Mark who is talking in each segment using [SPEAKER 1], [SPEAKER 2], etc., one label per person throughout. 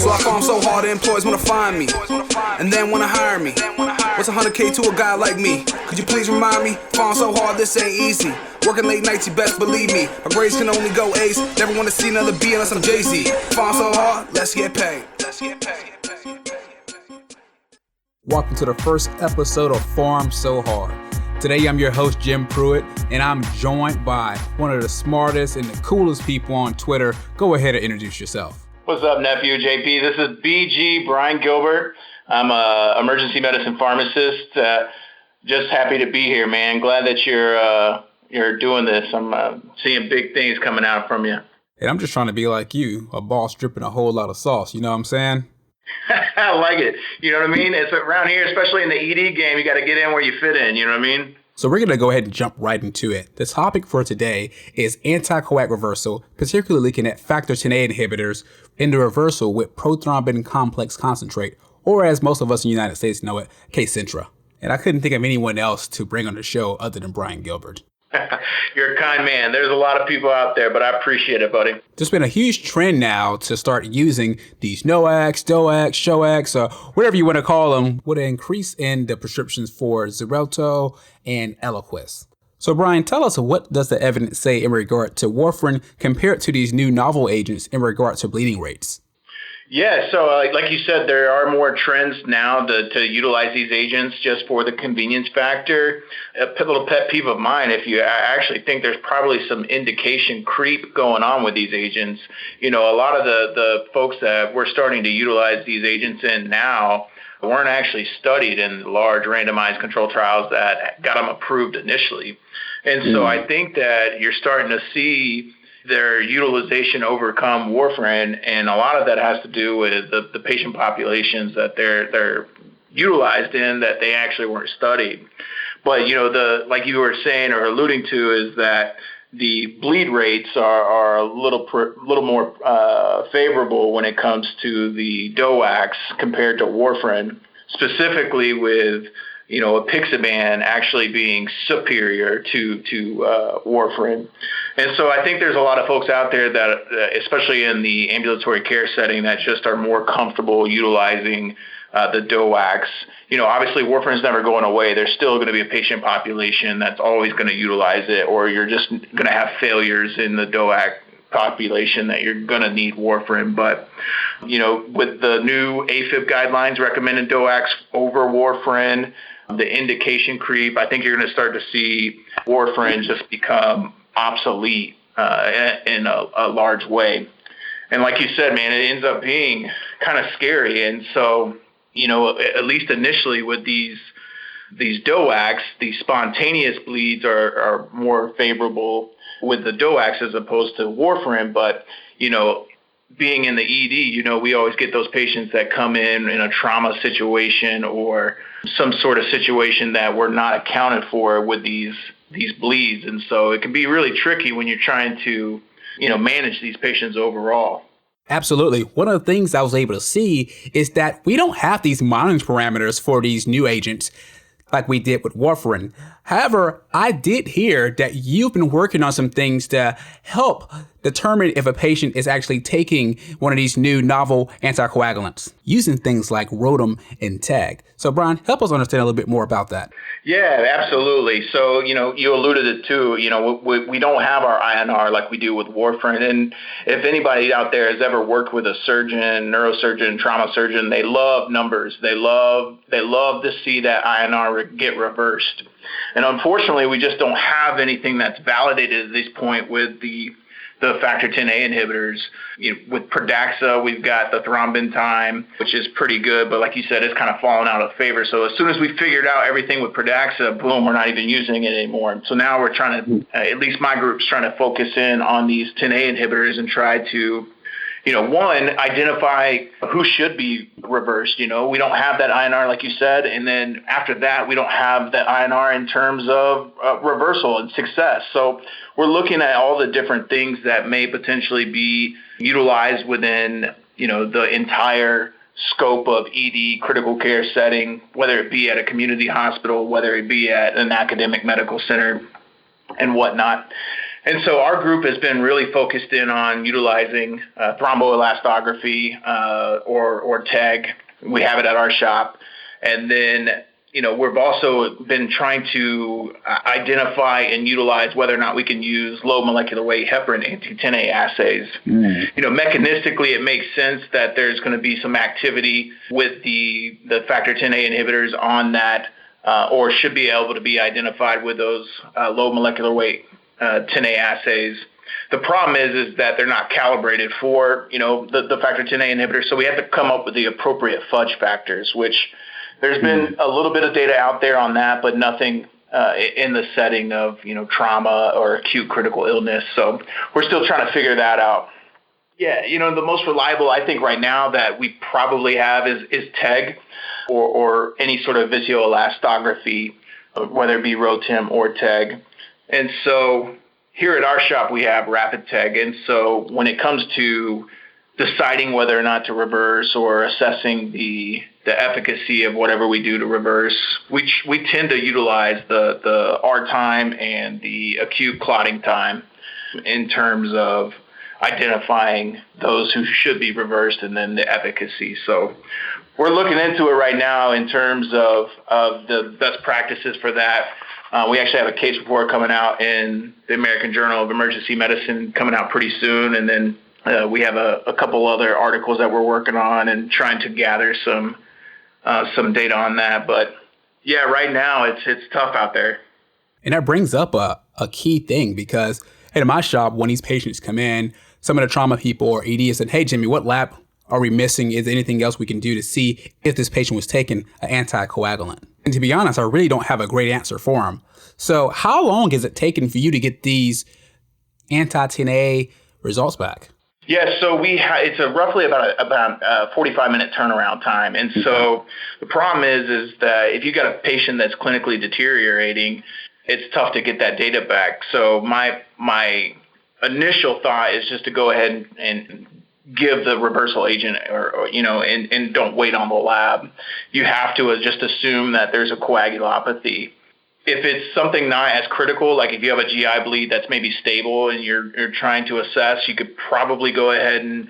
[SPEAKER 1] So I farm so hard the employees wanna find me, and then wanna hire me. What's 100K to a guy like me? Could you please remind me? Farm so hard, this ain't easy. Working late nights, you best believe me. My grades can only go A's. Never wanna see another B unless I'm Jay-Z. Farm so hard, let's get paid.
[SPEAKER 2] Welcome to the first episode of Farm So Hard. Today I'm your host, Jim Pruitt, and I'm joined by one of the smartest and the coolest people on Twitter. Go ahead and introduce yourself.
[SPEAKER 3] What's up, nephew JP? This is BG Brian Gilbert. I'm an emergency medicine pharmacist. Just happy to be here, man. Glad that you're doing this. I'm seeing big things coming out from you.
[SPEAKER 2] And I'm just trying to be like you, a boss dripping a whole lot of sauce. You know what I'm saying?
[SPEAKER 3] I like it. You know what I mean? It's around here, especially in the ED game, you got to get in where you fit in. You know what I mean?
[SPEAKER 2] So we're going to go ahead and jump right into it. The topic for today is anticoag reversal, particularly looking at factor Xa inhibitors in the reversal with prothrombin complex concentrate, or as most of us in the United States know it, Kcentra. And I couldn't think of anyone else to bring on the show other than Brian Gilbert.
[SPEAKER 3] You're a kind man. There's a lot of people out there, but I appreciate it, buddy.
[SPEAKER 2] There's been a huge trend now to start using these NOACs, DOACs, SHOACs, or whatever you want to call them, with an increase in the prescriptions for Xarelto and Eliquis. So Brian, tell us, what does the evidence say in regard to warfarin compared to these new novel agents in regard to bleeding rates?
[SPEAKER 3] Yeah, so like you said, there are more trends now to utilize these agents just for the convenience factor. A little pet peeve of mine, I actually think there's probably some indication creep going on with these agents. You know, a lot of the folks that we're starting to utilize these agents in now weren't actually studied in large randomized control trials that got them approved initially. And so I think that you're starting to see their utilization overcome warfarin, and a lot of that has to do with the patient populations that they're utilized in that they actually weren't studied. But like you were saying or alluding to, is that the bleed rates are a little more favorable when it comes to the DOACs compared to warfarin, specifically with apixaban actually being superior to warfarin. And so I think there's a lot of folks out there that, especially in the ambulatory care setting, that just are more comfortable utilizing the DOACs. Obviously warfarin's never going away. There's still going to be a patient population that's always going to utilize it, or you're just going to have failures in the DOAC population that you're going to need warfarin. But, with the new AFib guidelines recommending DOACs over warfarin, the indication creep, I think you're going to start to see warfarin just become obsolete in a large way. And like you said, man, it ends up being kind of scary. And so, at least initially with these DOACs, these spontaneous bleeds are more favorable with the DOACs as opposed to warfarin. But, being in the ED, we always get those patients that come in a trauma situation or some sort of situation that we're not accounted for with these bleeds. And so it can be really tricky when you're trying to, manage these patients overall.
[SPEAKER 2] Absolutely. One of the things I was able to see is that we don't have these monitoring parameters for these new agents like we did with warfarin. However, I did hear that you've been working on some things to help determine if a patient is actually taking one of these new novel anticoagulants using things like ROTEM and TAG. So Brian, help us understand a little bit more about that.
[SPEAKER 3] Yeah, absolutely. So, you alluded it too, we don't have our INR like we do with warfarin. And if anybody out there has ever worked with a surgeon, neurosurgeon, trauma surgeon, they love numbers. They love to see that INR get reversed. And unfortunately, we just don't have anything that's validated at this point with the factor Xa inhibitors. With Pradaxa, we've got the thrombin time, which is pretty good, but like you said, it's kind of fallen out of favor. So as soon as we figured out everything with Pradaxa, boom, we're not even using it anymore. So now we're trying to, at least my group's trying to focus in on these Xa inhibitors and try to, one, identify who should be reversed. We don't have that INR, like you said. And then after that, we don't have that INR in terms of reversal and success. So we're looking at all the different things that may potentially be utilized within, the entire scope of ED critical care setting, whether it be at a community hospital, whether it be at an academic medical center and whatnot. And so our group has been really focused in on utilizing thromboelastography or TEG. We have it at our shop. And then, we've also been trying to identify and utilize whether or not we can use low molecular weight heparin anti-10A assays. Mechanistically, it makes sense that there's going to be some activity with the factor 10A inhibitors on that, or should be able to be identified with those low molecular weight 10A assays. The problem is that they're not calibrated for, the factor 10A inhibitor, so we have to come up with the appropriate fudge factors, which there's been a little bit of data out there on that, but nothing in the setting of, trauma or acute critical illness. So we're still trying to figure that out. Yeah, the most reliable I think right now that we probably have is TEG or any sort of viscoelastography, whether it be ROTEM or TEG. And so here at our shop, we have rapid TEG. And so when it comes to deciding whether or not to reverse or assessing the efficacy of whatever we do to reverse, we tend to utilize the R time and the acute clotting time in terms of identifying those who should be reversed and then the efficacy. So we're looking into it right now in terms of the best practices for that. We actually have a case report coming out in the American Journal of Emergency Medicine coming out pretty soon. And then we have a couple other articles that we're working on and trying to gather some data on that. But yeah, right now it's tough out there.
[SPEAKER 2] And that brings up a key thing because in my shop, when these patients come in, some of the trauma people or ED said, "Hey, Jimmy, what lab are we missing? Is there anything else we can do to see if this patient was taking an anticoagulant?" And to be honest, I really don't have a great answer for them. So how long is it taken for you to get these anti-10A results back?
[SPEAKER 3] Yeah, so it's roughly about a 45-minute turnaround time. And so the problem is that if you got a patient that's clinically deteriorating, it's tough to get that data back. So my initial thought is just to go ahead and give the reversal agent and don't wait on the lab. You have to just assume that there's a coagulopathy. If it's something not as critical, like if you have a GI bleed that's maybe stable and you're trying to assess, you could probably go ahead and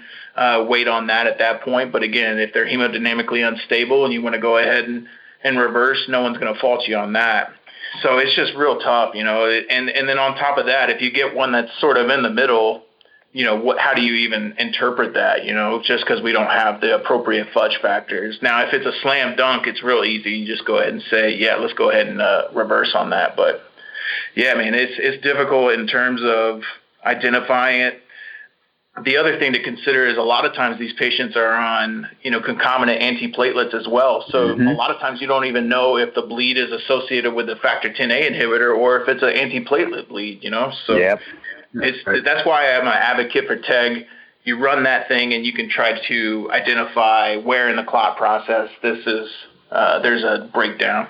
[SPEAKER 3] wait on that at that point. But again, if they're hemodynamically unstable and you want to go ahead and reverse, no one's going to fault you on that. So it's just real tough, and then on top of that, if you get one that's sort of in the middle, how do you even interpret that, just because we don't have the appropriate fudge factors. Now, if it's a slam dunk, it's real easy. You just go ahead and say, yeah, let's go ahead and reverse on that. But yeah, I mean, it's difficult in terms of identifying it. The other thing to consider is a lot of times these patients are on, concomitant antiplatelets as well. So a lot of times you don't even know if the bleed is associated with the factor 10A inhibitor or if it's an antiplatelet bleed, So that's why I'm an advocate for TEG. You run that thing and you can try to identify where in the clot process there's a breakdown.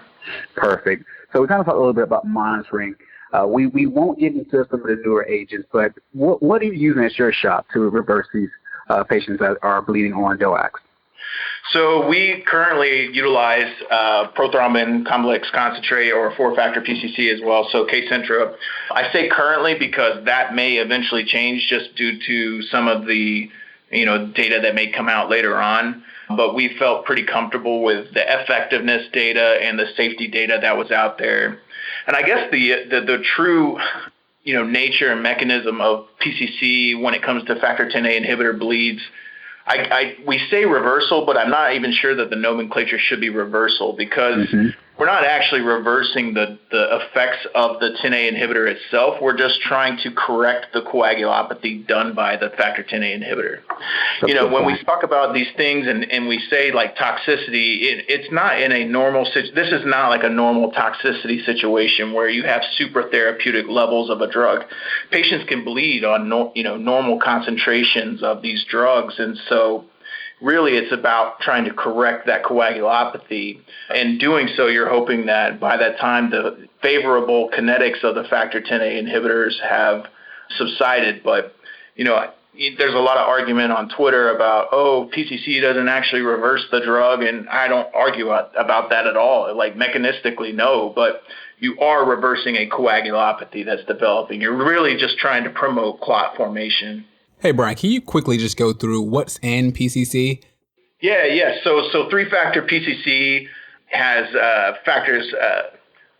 [SPEAKER 4] Perfect. So we kind of talked a little bit about monitoring. We won't get into some of the newer agents, but what are you using at your shop to reverse these patients that are bleeding on DOACs?
[SPEAKER 3] So we currently utilize prothrombin complex concentrate or 4-factor PCC as well, so Kcentra. I say currently because that may eventually change just due to some of the data that may come out later on. But we felt pretty comfortable with the effectiveness data and the safety data that was out there. And I guess the true nature and mechanism of PCC when it comes to factor 10A inhibitor bleeds, we say reversal, but I'm not even sure that the nomenclature should be reversal because we're not actually reversing the effects of the 10A inhibitor itself. We're just trying to correct the coagulopathy done by the factor 10A inhibitor. When we talk about these things and we say like toxicity, it's not in a normal this is not like a normal toxicity situation where you have super therapeutic levels of a drug. Patients can bleed on normal concentrations of these drugs, and so really it's about trying to correct that coagulopathy. And doing so, you're hoping that by that time the favorable kinetics of the factor 10A inhibitors have subsided. But, there's a lot of argument on Twitter about, PCC doesn't actually reverse the drug, and I don't argue about that at all. Like mechanistically, no. But, you are reversing a coagulopathy that's developing. You're really just trying to promote clot formation.
[SPEAKER 2] Hey, Brian, can you quickly just go through what's in PCC?
[SPEAKER 3] Yeah. So three-factor PCC has factors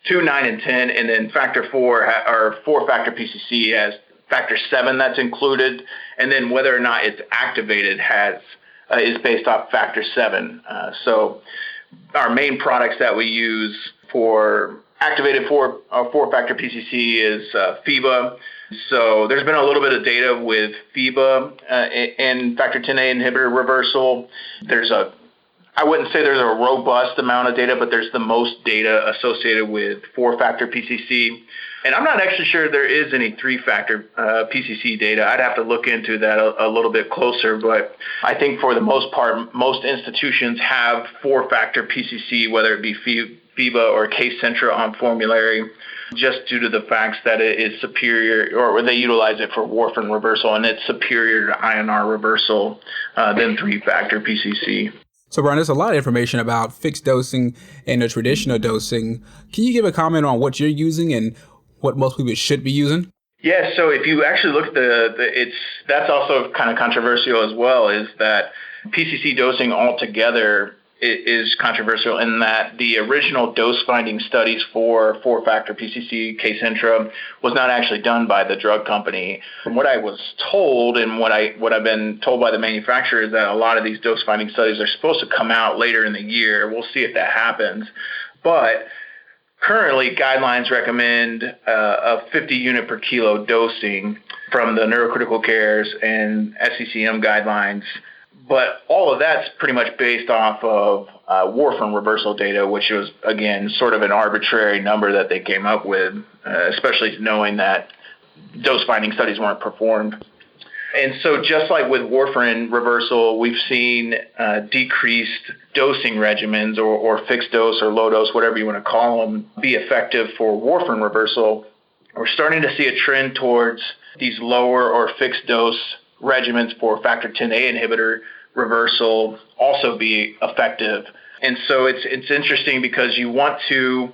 [SPEAKER 3] 2, 9, and 10, and then factor 4 or four-factor PCC has factor 7 that's included, and then whether or not it's activated is based off factor 7. So our main products that we use for activated four-factor PCC is FIBA. So there's been a little bit of data with FIBA and factor 10A inhibitor reversal. I wouldn't say there's a robust amount of data, but there's the most data associated with four-factor PCC. And I'm not actually sure there is any three-factor PCC data. I'd have to look into that a little bit closer, but I think for the most part, most institutions have four-factor PCC, whether it be FIBA or Kcentra on formulary, just due to the facts that it is superior, or they utilize it for warfarin reversal, and it's superior to INR reversal than three-factor PCC.
[SPEAKER 2] So, Brian, there's a lot of information about fixed dosing and the traditional dosing. Can you give a comment on what you're using and what most people should be using?
[SPEAKER 3] Yeah, so if you actually look at that's also kind of controversial as well, is that PCC dosing altogether is controversial in that the original dose-finding studies for four-factor PCC, Kcentra, was not actually done by the drug company. From what I was told and what I've been told by the manufacturer is that a lot of these dose-finding studies are supposed to come out later in the year. We'll see if that happens. But currently, guidelines recommend a 50 unit per kilo dosing from the neurocritical cares and SCCM guidelines. But all of that's pretty much based off of warfarin reversal data, which was, again, sort of an arbitrary number that they came up with, especially knowing that dose-finding studies weren't performed. And so just like with warfarin reversal, we've seen decreased dosing regimens or fixed dose or low dose, whatever you want to call them, be effective for warfarin reversal. We're starting to see a trend towards these lower or fixed dose regimens for factor 10A inhibitor reversal also be effective. And so it's interesting because you want to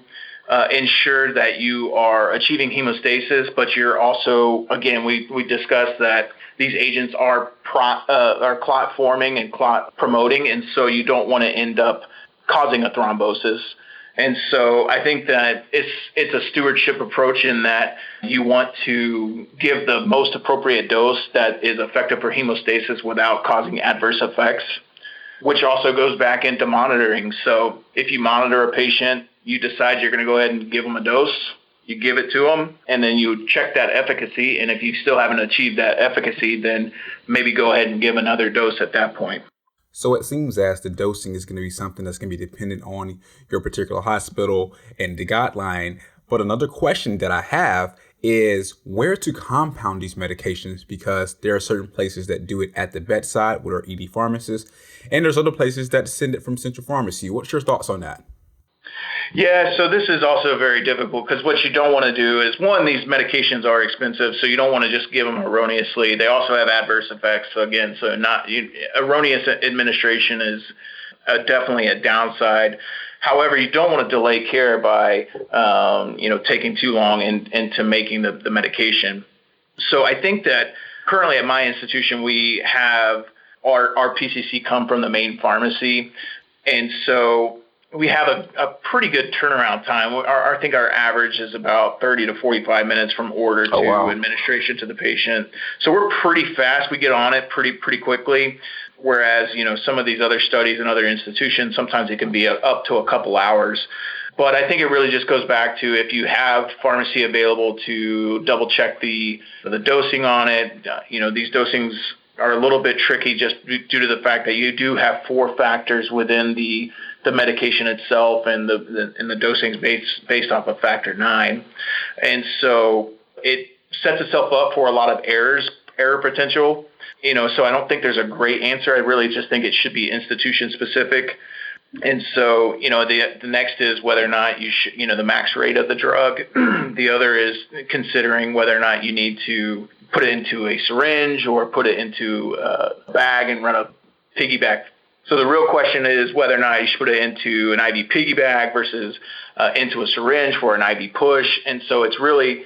[SPEAKER 3] ensure that you are achieving hemostasis, but you're also, again, we discussed that these agents are clot forming and clot promoting, and so you don't want to end up causing a thrombosis. And so I think that it's a stewardship approach in that you want to give the most appropriate dose that is effective for hemostasis without causing adverse effects, which also goes back into monitoring. So if you monitor a patient, you decide you're going to go ahead and give them a dose, you give it to them, and then you check that efficacy. And if you still haven't achieved that efficacy, then maybe go ahead and give another dose at that point.
[SPEAKER 2] So it seems as the dosing is going to be something that's going to be dependent on your particular hospital and the guideline. But another question that I have is where to compound these medications, because there are certain places that do it at the bedside with our ED pharmacists, and there's other places that send it from central pharmacy. What's your thoughts on that?
[SPEAKER 3] Yeah, so this is also very difficult because what you don't want to do is, one, these medications are expensive, so you don't want to just give them erroneously. They also have adverse effects. So again, erroneous administration is definitely a downside. However, you don't want to delay care by taking too long into making the medication. So I think that currently at my institution we have our PCC come from the main pharmacy, and so we have a pretty good turnaround time. I think our average is about 30 to 45 minutes from order to administration to the patient. So we're pretty fast. We get on it pretty quickly. Whereas, some of these other studies in other institutions, sometimes it can be up to a couple hours. But I think it really just goes back to if you have pharmacy available to double check the dosing on it. These dosings are a little bit tricky just due to the fact that you do have four factors within the medication itself, and the dosing is based off of factor 9. And so it sets itself up for a lot of error potential. So I don't think there's a great answer. I really just think it should be institution specific. And so, the next is whether or not you should, the max rate of the drug. The other is considering whether or not you need to put it into a syringe or put it into a bag and run a piggyback So the real question is whether or not you should put it into an IV piggy bag versus into a syringe for an IV push. And so it's really,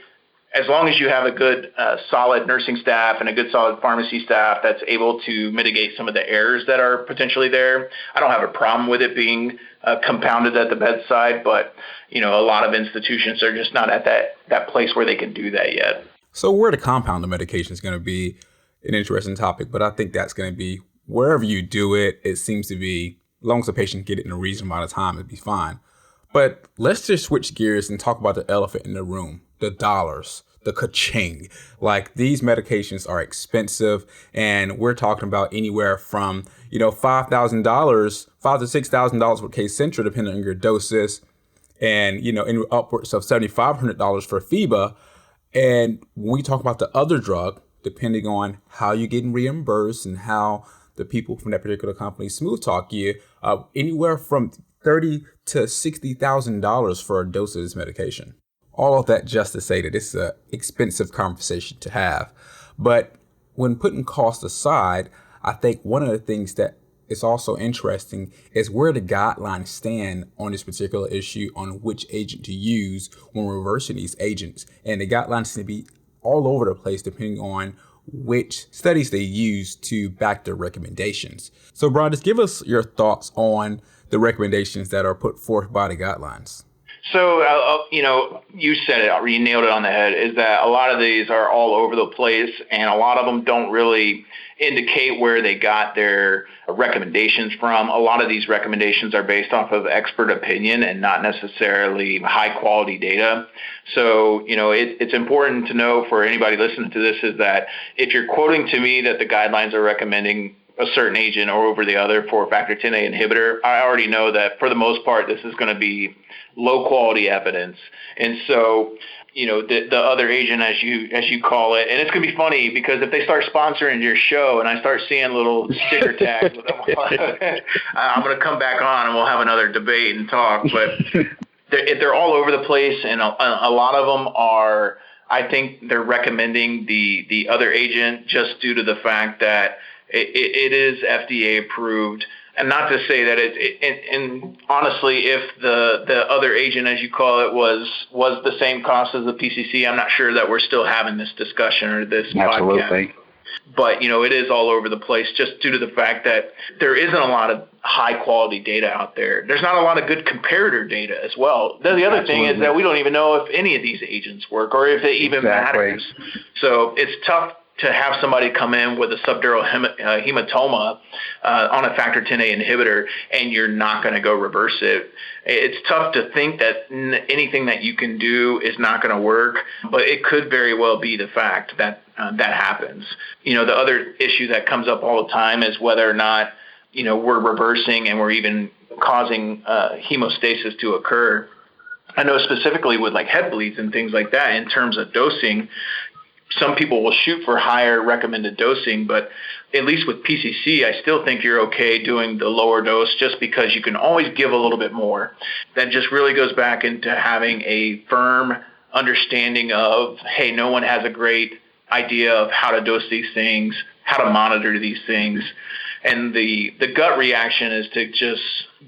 [SPEAKER 3] as long as you have a good, solid nursing staff and a good, solid pharmacy staff that's able to mitigate some of the errors that are potentially there, I don't have a problem with it being compounded at the bedside. But, a lot of institutions are just not at that place where they can do that yet.
[SPEAKER 2] So where the compounded medication is going to be an interesting topic, but I think that's going to be wherever you do it, it seems to be, as long as the patient get it in a reasonable amount of time, it'd be fine. But let's just switch gears and talk about the elephant in the room, the dollars, the ka-ching. Like, these medications are expensive, and we're talking about anywhere from, $5,000, $5,000 to $6,000 for Kcentra, depending on your doses, and, in upwards of $7,500 for FEBA. And when we talk about the other drug, depending on how you're getting reimbursed and how the people from that particular company smooth talk you, anywhere from $30,000 to $60,000 for a dose of this medication. All of that just to say that it's an expensive conversation to have. But when putting cost aside, I think one of the things that is also interesting is where the guidelines stand on this particular issue on which agent to use when reversing these agents. And the guidelines seem to be all over the place depending on which studies they use to back their recommendations. So, Brian, just give us your thoughts on the recommendations that are put forth by the guidelines.
[SPEAKER 3] So, you said it, you nailed it on the head, is that a lot of these are all over the place, and a lot of them don't really indicate where they got their recommendations from. A lot of these recommendations are based off of expert opinion and not necessarily high quality data. So, it's important to know for anybody listening to this is that if you're quoting to me that the guidelines are recommending a certain agent or over the other for factor Xa inhibitor, I already know that for the most part, this is going to be low quality evidence. And so, the other agent, as you call it, and it's going to be funny because if they start sponsoring your show and I start seeing little sticker tags with them, I'm going to come back on and we'll have another debate and talk. But they're all over the place, and a lot of them are, I think they're recommending the other agent just due to the fact that it is FDA approved. And not to say that and honestly, if the other agent, as you call it, was the same cost as the PCC, I'm not sure that we're still having this discussion or this podcast. But, it is all over the place just due to the fact that there isn't a lot of high quality data out there. There's not a lot of good comparator data as well. The other thing is that we don't even know if any of these agents work or if it even matters. So it's tough to have somebody come in with a subdural hematoma on a factor Xa inhibitor and you're not going to go reverse it. It's tough to think that anything that you can do is not going to work, but it could very well be the fact that that happens. The other issue that comes up all the time is whether or not, we're reversing and we're even causing hemostasis to occur. I know specifically with like head bleeds and things like that in terms of dosing, some people will shoot for higher recommended dosing, but at least with PCC, I still think you're okay doing the lower dose just because you can always give a little bit more. That just really goes back into having a firm understanding of, hey, no one has a great idea of how to dose these things, how to monitor these things. And the gut reaction is to just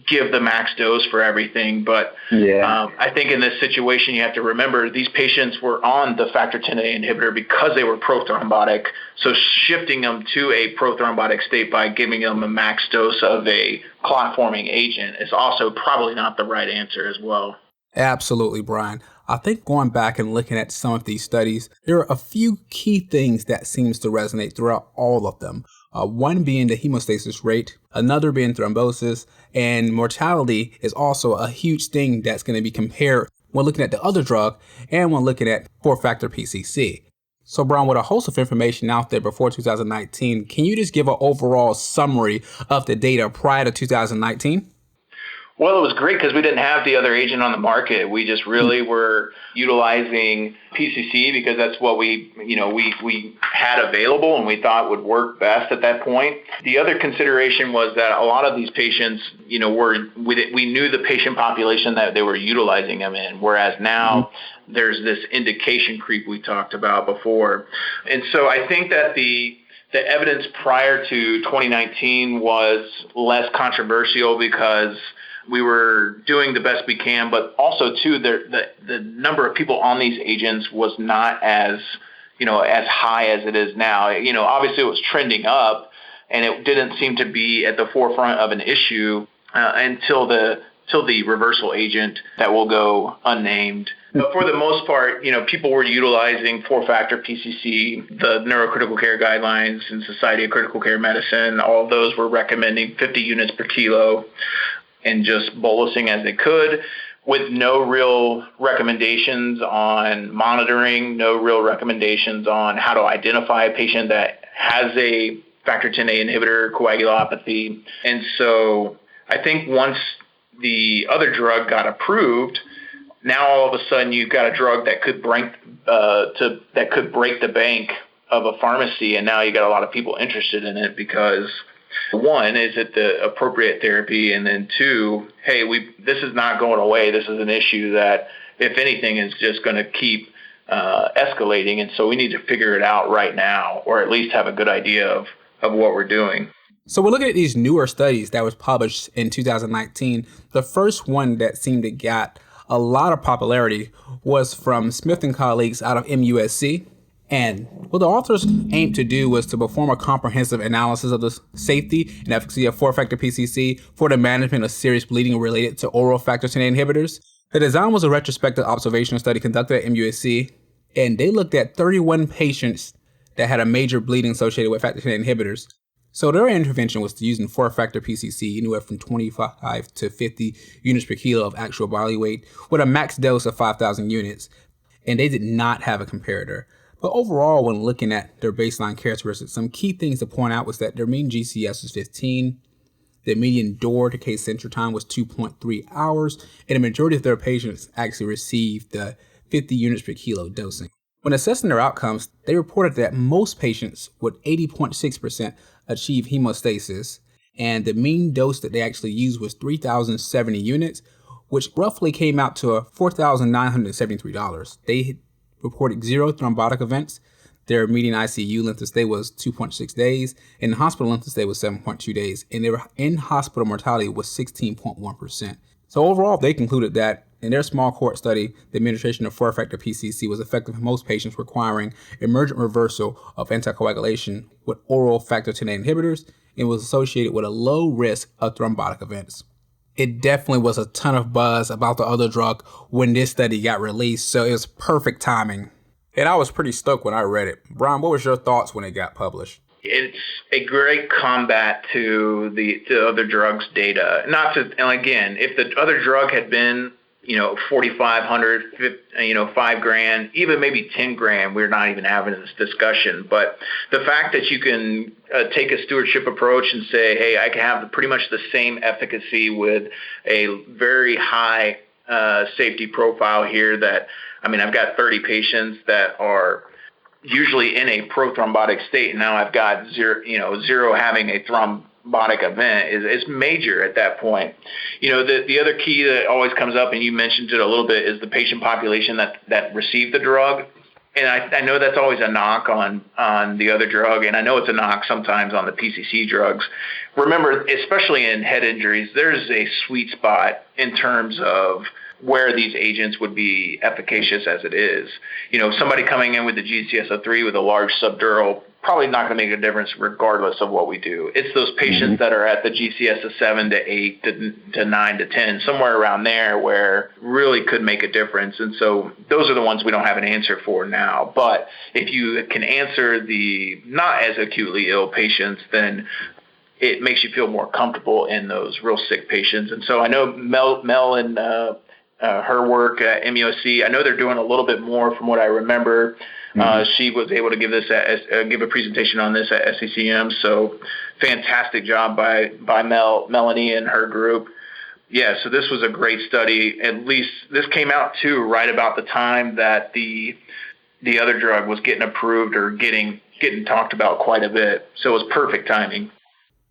[SPEAKER 3] give the max dose for everything. But I think in this situation, you have to remember these patients were on the factor Xa inhibitor because they were prothrombotic. So shifting them to a prothrombotic state by giving them a max dose of a clot-forming agent is also probably not the right answer as well.
[SPEAKER 2] Absolutely, Brian. I think going back and looking at some of these studies, there are a few key things that seems to resonate throughout all of them. One being the hemostasis rate, another being thrombosis, and mortality is also a huge thing that's going to be compared when looking at the other drug and when looking at 4-factor PCC. So, Brian, with a host of information out there before 2019, can you just give an overall summary of the data prior to 2019?
[SPEAKER 3] Well, it was great because we didn't have the other agent on the market. We just really were utilizing PCC because that's what we had available and we thought would work best at that point. The other consideration was that a lot of these patients, we knew the patient population that they were utilizing them in, whereas now there's this indication creep we talked about before. And so I think that the the evidence prior to 2019 was less controversial because we were doing the best we can, but also too, the number of people on these agents was not as high as it is now. Obviously it was trending up, and it didn't seem to be at the forefront of an issue until the reversal agent that will go unnamed. But for the most part, people were utilizing 4-factor PCC, the neurocritical care guidelines and Society of Critical Care Medicine. All of those were recommending 50 units per kilo and just bolusing as they could, with no real recommendations on monitoring, no real recommendations on how to identify a patient that has a factor Xa inhibitor coagulopathy. And so I think once the other drug got approved, now all of a sudden you've got a drug that could break the bank of a pharmacy, and now you got a lot of people interested in it because, one, is it the appropriate therapy, and then two, hey, this is not going away. This is an issue that, if anything, is just going to keep escalating, and so we need to figure it out right now, or at least have a good idea of what we're doing.
[SPEAKER 2] So we're looking at these newer studies that was published in 2019. The first one that seemed to get a lot of popularity was from Smith and colleagues out of MUSC. And what the authors aimed to do was to perform a comprehensive analysis of the safety and efficacy of 4-factor PCC for the management of serious bleeding related to oral factor Xa inhibitors. The design was a retrospective observational study conducted at MUSC, and they looked at 31 patients that had a major bleeding associated with factor Xa inhibitors. So their intervention was using 4-factor PCC, anywhere from 25 to 50 units per kilo of actual body weight, with a max dose of 5,000 units. And they did not have a comparator. But overall, when looking at their baseline characteristics, some key things to point out was that their mean GCS was 15, the median door to case center time was 2.3 hours, and the majority of their patients actually received the 50 units per kilo dosing. When assessing their outcomes, they reported that most patients with 80.6% achieve hemostasis, and the mean dose that they actually used was 3,070 units, which roughly came out to $4,973. They reported 0 thrombotic events. Their median ICU length of stay was 2.6 days, and the hospital length of stay was 7.2 days, and their in-hospital mortality was 16.1%. So overall, they concluded that in their small cohort study, the administration of 4-factor PCC was effective in most patients requiring emergent reversal of anticoagulation with oral factor Xa inhibitors, and was associated with a low risk of thrombotic events. It definitely was a ton of buzz about the other drug when this study got released, so it was perfect timing. And I was pretty stoked when I read it. Brian, what was your thoughts when it got published?
[SPEAKER 3] It's a great combat to the other drugs' data. And again, if the other drug had been, 4,500, $5,000, even maybe 10 grand, we're not even having this discussion. But the fact that you can take a stewardship approach and say, hey, I can have pretty much the same efficacy with a very high safety profile here I've got 30 patients that are usually in a prothrombotic state, and now I've got zero having a thrombotic event is major at that point. The other key that always comes up, and you mentioned it a little bit, is the patient population that received the drug. And I know that's always a knock on the other drug, and I know it's a knock sometimes on the PCC drugs. Remember, especially in head injuries, there's a sweet spot in terms of where these agents would be efficacious as it is. Somebody coming in with the GCS of 3 with a large subdural, probably not going to make a difference regardless of what we do. It's those patients that are at the GCS of 7 to 8 to 9 to 10, somewhere around there, where really could make a difference. And so those are the ones we don't have an answer for now. But if you can answer the not as acutely ill patients, then it makes you feel more comfortable in those real sick patients. And so I know Mel and her work at MUSC, I know they're doing a little bit more from what I remember. She was able to give a presentation on this at SCCM. So fantastic job by Melanie and her group. Yeah, so this was a great study. At least this came out too right about the time that the other drug was getting approved or getting talked about quite a bit. So it was perfect timing.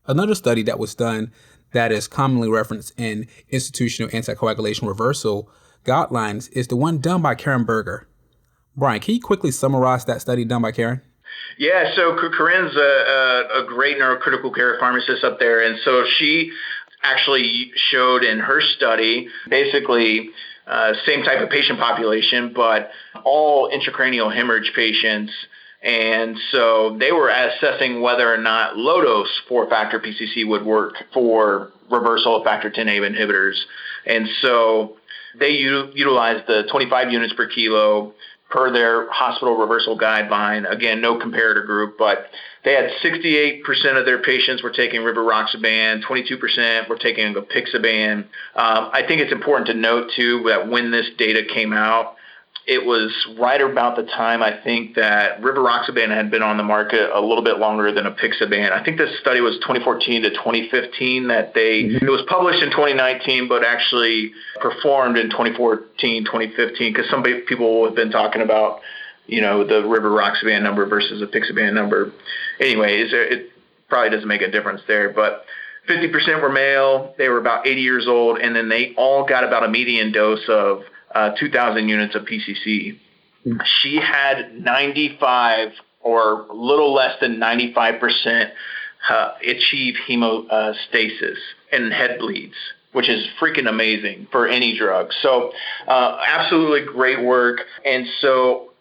[SPEAKER 2] Another study that was done that is commonly referenced in institutional anticoagulation reversal guidelines is the one done by Karen Berger. Brian, can you quickly summarize that study done by Karen?
[SPEAKER 3] Yeah, so Corinne's a great neurocritical care pharmacist up there, and so she actually showed in her study basically same type of patient population, but all intracranial hemorrhage patients. And so they were assessing whether or not low-dose 4-factor PCC would work for reversal of factor Xa inhibitors. And so they utilized the 25 units per kilo per their hospital reversal guideline. Again, no comparator group, but they had 68% of their patients were taking rivaroxaban, 22% were taking apixaban. I think it's important to note, too, that when this data came out, it was right about the time, I think, that rivaroxaban had been on the market a little bit longer than apixaban. I think this study was 2014 to 2015 that it was published in 2019, but actually performed in 2014, 2015, because some people have been talking about, the rivaroxaban number versus apixaban number. Anyways, it probably doesn't make a difference there, but 50% were male, they were about 80 years old, and then they all got about a median dose of 2,000 units of PCC. She had 95 or a little less than 95% achieve hemostasis and head bleeds, which is freaking amazing for any drug. So absolutely great work. And so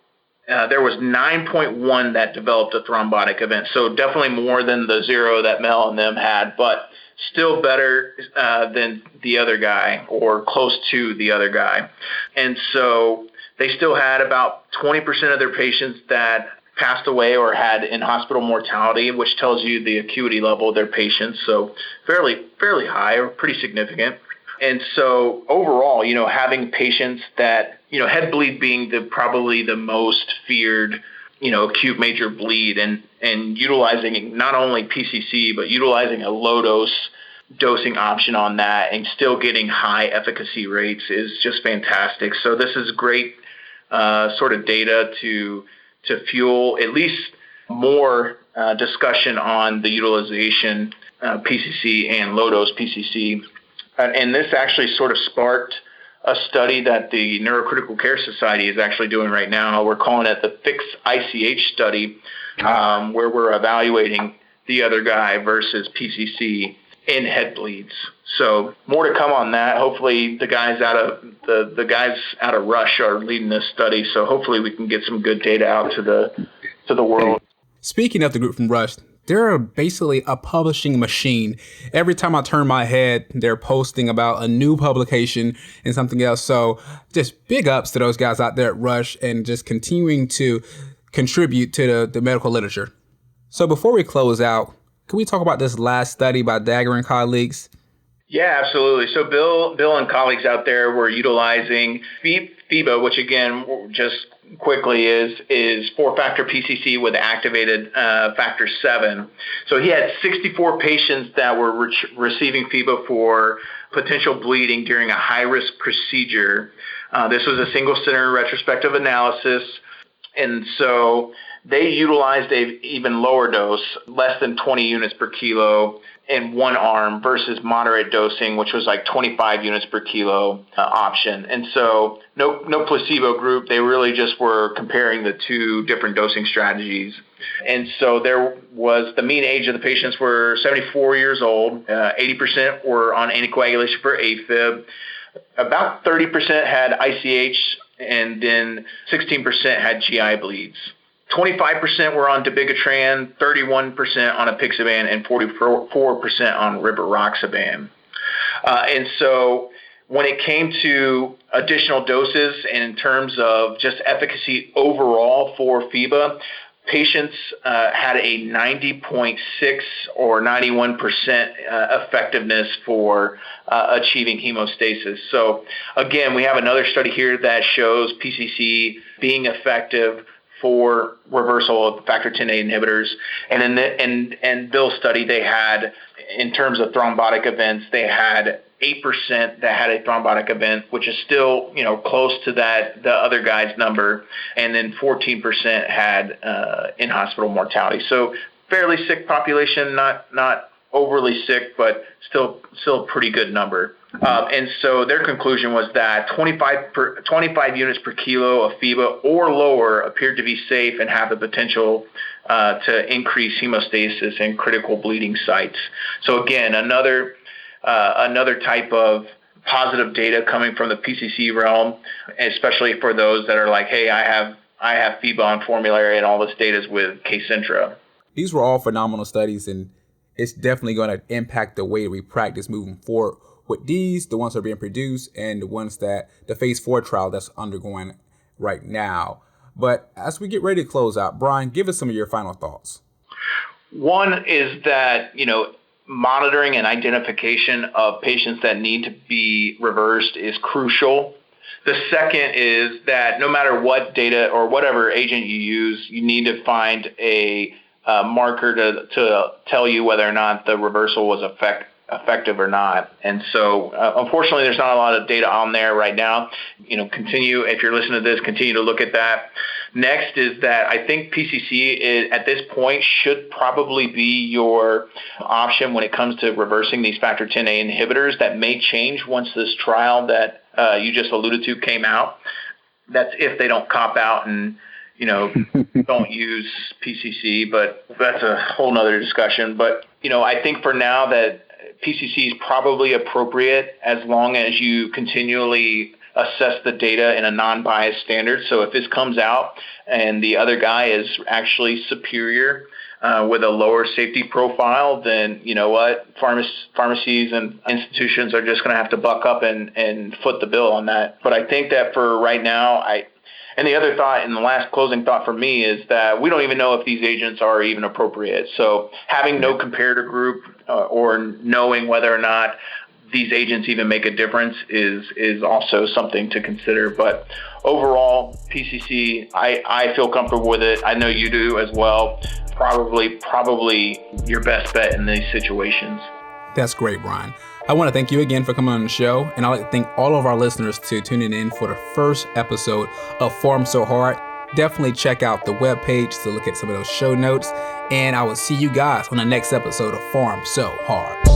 [SPEAKER 3] there was 9.1 that developed a thrombotic event. So definitely more than the 0 that Mel and them had, but still better than the other guy or close to the other guy. And so they still had about 20% of their patients that passed away or had in-hospital mortality, which tells you the acuity level of their patients. So fairly high or pretty significant. And so overall, having patients that, head bleed being probably the most feared acute major bleed, and utilizing not only PCC, but utilizing a low-dose dosing option on that and still getting high efficacy rates is just fantastic. So this is great sort of data to fuel at least more discussion on the utilization PCC and low-dose PCC. And this actually sort of sparked a study that the Neurocritical Care Society is actually doing right now. We're calling it the Fix ICH study, where we're evaluating the other guy versus PCC in head bleeds. So more to come on that. Hopefully the guys out of Rush are leading this study. So hopefully we can get some good data out to the world.
[SPEAKER 2] Speaking of the group from Rush, they're basically a publishing machine. Every time I turn my head, they're posting about a new publication and something else. So just big ups to those guys out there at Rush and just continuing to contribute to the medical literature. So before we close out, can we talk about this last study by Dagger and colleagues?
[SPEAKER 3] Yeah, absolutely. So Bill and colleagues out there were utilizing FIBA, which again, just quickly is 4-factor PCC with activated factor 7. So he had 64 patients that were receiving FIBA for potential bleeding during a high-risk procedure. This was a single-center retrospective analysis, and so they utilized a even lower dose, less than 20 units per kilo in one arm versus moderate dosing, which was like 25 units per kilo option. And so no placebo group. They really just were comparing the two different dosing strategies. And so there was the mean age of the patients were 74 years old. 80% were on anticoagulation for AFib. About 30% had ICH, and then 16% had GI bleeds. 25% were on dabigatran, 31% on apixaban, and 44% on rivaroxaban. And so when it came to additional doses and in terms of just efficacy overall for FIBA, patients had a 90.6 or 91% effectiveness for achieving hemostasis. So again, we have another study here that shows PCC being effective for reversal of factor Xa inhibitors. And in Bill's study, they had, in terms of thrombotic events, they had 8% that had a thrombotic event, which is still, close to the other guy's number. And then 14% had in-hospital mortality. So fairly sick population, not overly sick, but still a pretty good number. And so their conclusion was that 25 units per kilo of FIBA or lower appeared to be safe and have the potential to increase hemostasis and critical bleeding sites. So again, another type of positive data coming from the PCC realm, especially for those that are like, hey, I have FIBA on formulary and all this data is with Kcentra.
[SPEAKER 2] These were all phenomenal studies, and it's definitely going to impact the way we practice moving forward with these, the ones that are being produced, and the ones that the phase 4 trial that's undergoing right now. But as we get ready to close out, Brian, give us some of your final thoughts.
[SPEAKER 3] One is that, monitoring and identification of patients that need to be reversed is crucial. The second is that no matter what data or whatever agent you use, you need to find a marker to tell you whether or not the reversal was effective or not. And so, unfortunately, there's not a lot of data on there right now. Continue, if you're listening to this, continue to look at that. Next is that I think PCC at this point should probably be your option when it comes to reversing these factor 10A inhibitors. That may change once this trial that you just alluded to came out. That's if they don't cop out and don't use PCC, but that's a whole nother discussion. But, I think for now that PCC is probably appropriate as long as you continually assess the data in a non-biased standard. So if this comes out and the other guy is actually superior with a lower safety profile, then you know what? Pharmacies and institutions are just going to have to buck up and foot the bill on that. But I think that for right now, and the other thought, and the last closing thought for me, is that we don't even know if these agents are even appropriate. So having no comparator group or knowing whether or not these agents even make a difference is also something to consider. But overall, PCC, I feel comfortable with it. I know you do as well. Probably your best bet in these situations.
[SPEAKER 2] That's great, Brian. I want to thank you again for coming on the show, and I'd like to thank all of our listeners to tuning in for the first episode of Pharm So Hard. Definitely check out the webpage to look at some of those show notes, and I will see you guys on the next episode of Pharm So Hard.